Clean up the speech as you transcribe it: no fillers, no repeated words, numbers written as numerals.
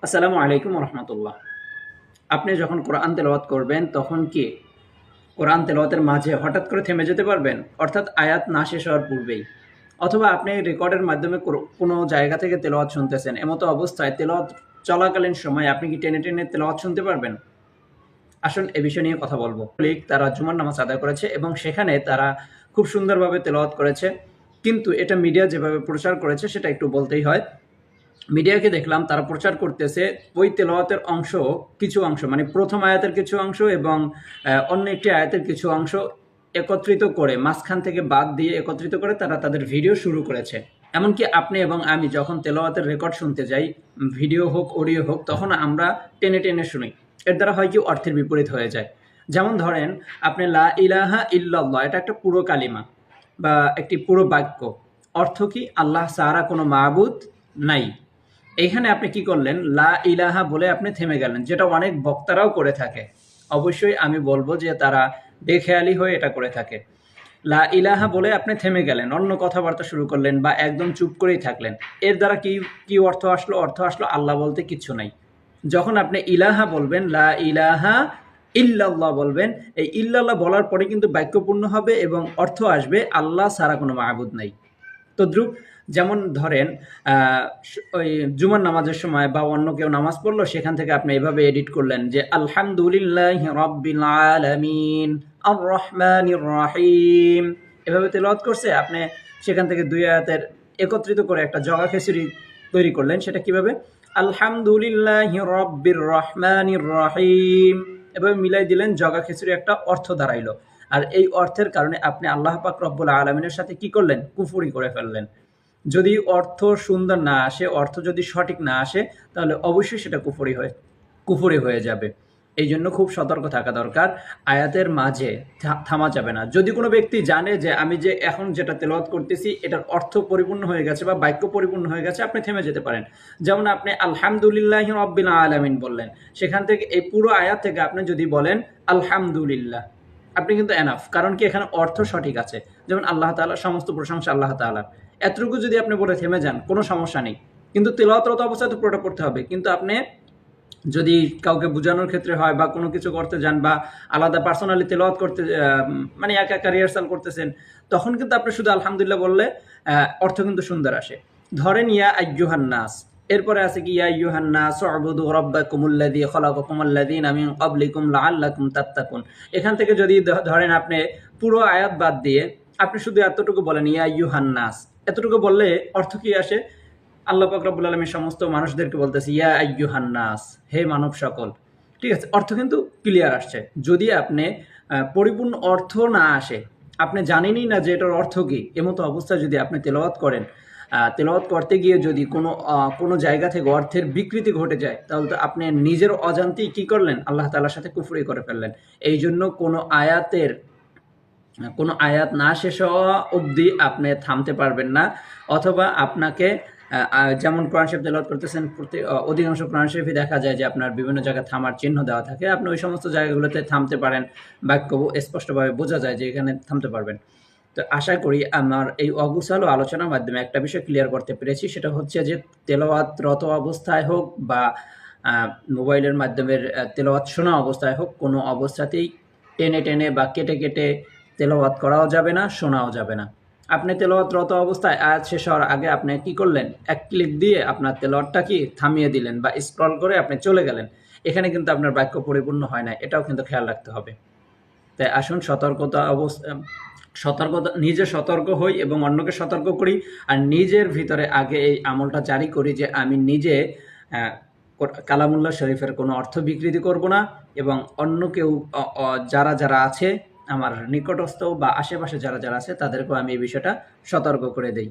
আসসালামু আলাইকুম রহমতুল্লাহ। আপনি যখন কোরআন তেলাওয়াত করবেন তখন কি কোরআন তেলাওয়াতের মাঝে হঠাৎ করে থেমে যেতে পারবেন? অর্থাৎ আয়াত না শেষ হওয়ার পূর্বেই। অথবা আপনি রেকর্ডের মাধ্যমে কোনো জায়গা থেকে তেলাওয়াত শুনতেছেন। এমতো অবস্থায় তেলাওয়াত চলাকালীন সময়ে আপনি কি টেনে, টেনে তেলাওয়াত শুনতে পারবেন? আসুন এ বিষয় নিয়ে কথা বলব। তারা জুমার নামাজ আদায় করেছে এবং সেখানে তারা খুব সুন্দরভাবে তেলাওয়াত করেছে। কিন্তু এটা মিডিয়া যেভাবে প্রচার করেছে সেটা একটু বলতেই হয়। মিডিয়াকে দেখলাম তারা প্রচার করতেছে ওই তেলাওয়াতের অংশ, কিছু অংশ মানে প্রথম আয়াতের কিছু অংশ এবং অন্য একটি আয়াতের কিছু অংশ একত্রিত করে মাঝখান থেকে বাদ দিয়ে একত্রিত করে তারা তাদের ভিডিও শুরু করেছে। এমনকি আপনি এবং আমি যখন তেলাওয়াতের রেকর্ড শুনতে যাই, ভিডিও হোক অডিও হোক, তখন আমরা টেনে টেনে শুনি। এর দ্বারা হয় কি অর্থের বিপরীত হয়ে যায়। যেমন ধরেন আপনি লা ইলাহা ইল্লাল্লাহ, এটা একটা পুরো কালিমা বা একটি পুরো বাক্য। অর্থ কি? আল্লাহ ছাড়া কোনো মাবুদ নাই। এইখানে আপনি কি করলেন? লা ইলাহা বলে আপনি থেমে গেলেন, যেটা অনেক বক্তারাও করে থাকে। অবশ্যই আমি বলবো যে তারা বেখেয়ালি হয়ে এটা করে থাকে। লা ইলাহা বলে আপনি থেমে গেলেন, অন্য কথাবার্তা শুরু করলেন বা একদম চুপ করেই থাকলেন। এর দ্বারা কি কি অর্থ আসলো? অর্থ আসলো আল্লাহ বলতে কিচ্ছু নাই। যখন আপনি ইলাহা বলবেন, লা ইলাহা ইল্লাল্লাহ বলবেন, এই ইল্লাল্লাহ বলার পরে কিন্তু বাক্য পূর্ণ হবে এবং অর্থ আসবে আল্লাহ ছাড়া কোনো মাবুদ নাই। তদ্রুপ যেমন ধরেন ওই জুমার নামাজের সময় বা অন্য কেউ নামাজ পড়লো, সেখান থেকে আপনি এভাবে এডিট করলেন যে আলহামদুলিল্লাহি রাব্বিল আলামিন আর রহমানির রহিম, এভাবে তেলাওয়াত করছে। আপনি সেখান থেকে দুই আয়াতের একত্রিত করে একটা জগা খিচুড়ি তৈরি করলেন। সেটা কিভাবে? আলহামদুলিল্লাহি রাব্বির রহমানির রহিম, এভাবে মিলাই দিলেন, জগা খিচুড়ি একটা অর্থ দাঁড়াইলো। আর এই অর্থের কারণে আপনি আল্লাহ পাক রব্বুল আলামিনের সাথে কি করলেন? কুফরি করে ফেললেন। যদি অর্থ সুন্দর না আসে, অর্থ যদি সঠিক না আসে, তাহলে অবশ্যই সেটা কুফরি হয়ে যাবে। এই জন্য খুব সতর্ক থাকা দরকার। আয়াতের মাঝে থামা যাবে না। যদি কোনো ব্যক্তি জানে যে আমি যে এখন যেটা তেলাওয়াত করতেছি এটার অর্থ পরিপূর্ণ হয়ে গেছে বা বাক্য পরিপূর্ণ হয়ে গেছে, আপনি থেমে যেতে পারেন। যেমন আপনি আলহামদুলিল্লাহি রাব্বিল আলামিন বললেন, সেখান থেকে এই পুরো আয়াত থেকে আপনি যদি বলেন আলহামদুলিল্লাহ, আপনি কিন্তু এনাফ। কারণ কি? এখানে অর্থ সঠিক আছে। যেমন আল্লাহ তাআলা, সমস্ত প্রশংসা আল্লাহ তাআলার। এতটুকু যদি আপনি বলে থেমে যান, কোনো সমস্যা নেই। কিন্তু তেলাওয়াতরত অবস্থায় তো পুরোটা পড়তে হবে। কিন্তু আপনি যদি কাউকে বোঝানোর ক্ষেত্রে হয় বা কোনো কিছু করতে যান বা আলাদা পার্সোনালি তেলাওয়াত করতে মানে একা একা রিহার্সাল করতেছেন, তখন কিন্তু আপনি শুধু আলহামদুলিল্লাহ বললে অর্থ কিন্তু সুন্দর আসে। ধরেন ইয়া আইয়ুহান নাস, এরপরে আছে কি ইয়া আইয়ুহান নাস উবুদু রাব্বাকুমুল্লাযী খালাকাকুমুল্লাযীনা মিন ক্বাবলিকুম লাআল্লাকুম তাত্তাকুন। এখান থেকে যদি ধরেন আপনি পুরো আয়াত বাদ দিয়ে আপনি শুধু এতটুকু বলেন ইয়া আইয়ুহান নাস, এতটুকু বললে অর্থ কি আসে? আল্লাহ পাক রব্বুল আলামিন সমস্ত মানুষদেরকে বলতেছে ইয়া আইয়ুহান নাস, হে মানব সকল। ঠিক আছে? অর্থ কিন্তু ক্লিয়ার আসছে। যদি আপনি পরিপূর্ণ অর্থ না আসে, আপনি জানেনই না যে এটার অর্থ কি, এমতো অবস্থায় যদি আপনি তেলাওয়াত করেন, তেলাওয়াত করতে গিয়ে যদি কোনো জায়গা থেকে অর্থের বিকৃতি ঘটে যায়, তাহলে তো আপনি নিজের অজান্তেই কি করলেন? আল্লাহ তাআলার সাথে কুফরি করে ফেললেন। এইজন্য কোনো আয়াত না শেষ হওয়া অবধি আপনি থামতে পারবেন না। অথবা আপনাকে যেমন কোরআন শরীফ তেলাওয়াত করতেছেন, অধিকাংশ কোরআন শরীফে দেখা যায় যে আপনার বিভিন্ন জায়গায় থামার চিহ্ন দেওয়া থাকে। আপনি ওই সমস্ত জায়গাগুলোতে থামতে পারেন। বাক্য স্পষ্টভাবে বোঝা যায় যে এখানে থামতে পারবেন। তো আশা করি আমার এই অগোছালো আলোচনার মাধ্যমে একটা বিষয় ক্লিয়ার করতে পেরেছি। সেটা হচ্ছে যে তেলাওয়াতরত অবস্থায় হোক বা মোবাইলের মাধ্যমে তেলাওয়াত শোনা অবস্থায় হোক, কোনো অবস্থাতেই টেনে টেনে বা কেটে কেটে তেলাওয়াত করাও যাবে না, শোনাও যাবে না। আপনি তেলাওয়াতরত অবস্থায় আয়াত শেষ হওয়ার আগে আপনি কি করলেন? এক ক্লিক দিয়ে আপনার তেলাওয়াতটা কি থামিয়ে দিলেন বা স্ক্রল করে আপনি চলে গেলেন। এখানে কিন্তু আপনার বাক্য পরিপূর্ণ হয় না। এটাও কিন্তু খেয়াল রাখতে হবে। তাই আসুন নিজে সতর্ক হই এবং অন্যকে সতর্ক করি। আর নিজের ভিতরে আগে এই আমলটা জারি করি যে আমি নিজে কালামুল্লাহ শরীফের কোনো অর্থ বিকৃতি করব না এবং অন্য কেউ যারা আছে আমার নিকটস্থ বা আশেপাশে যারা আছে তাদেরকেও আমি এই বিষয়টা সতর্ক করে দেই।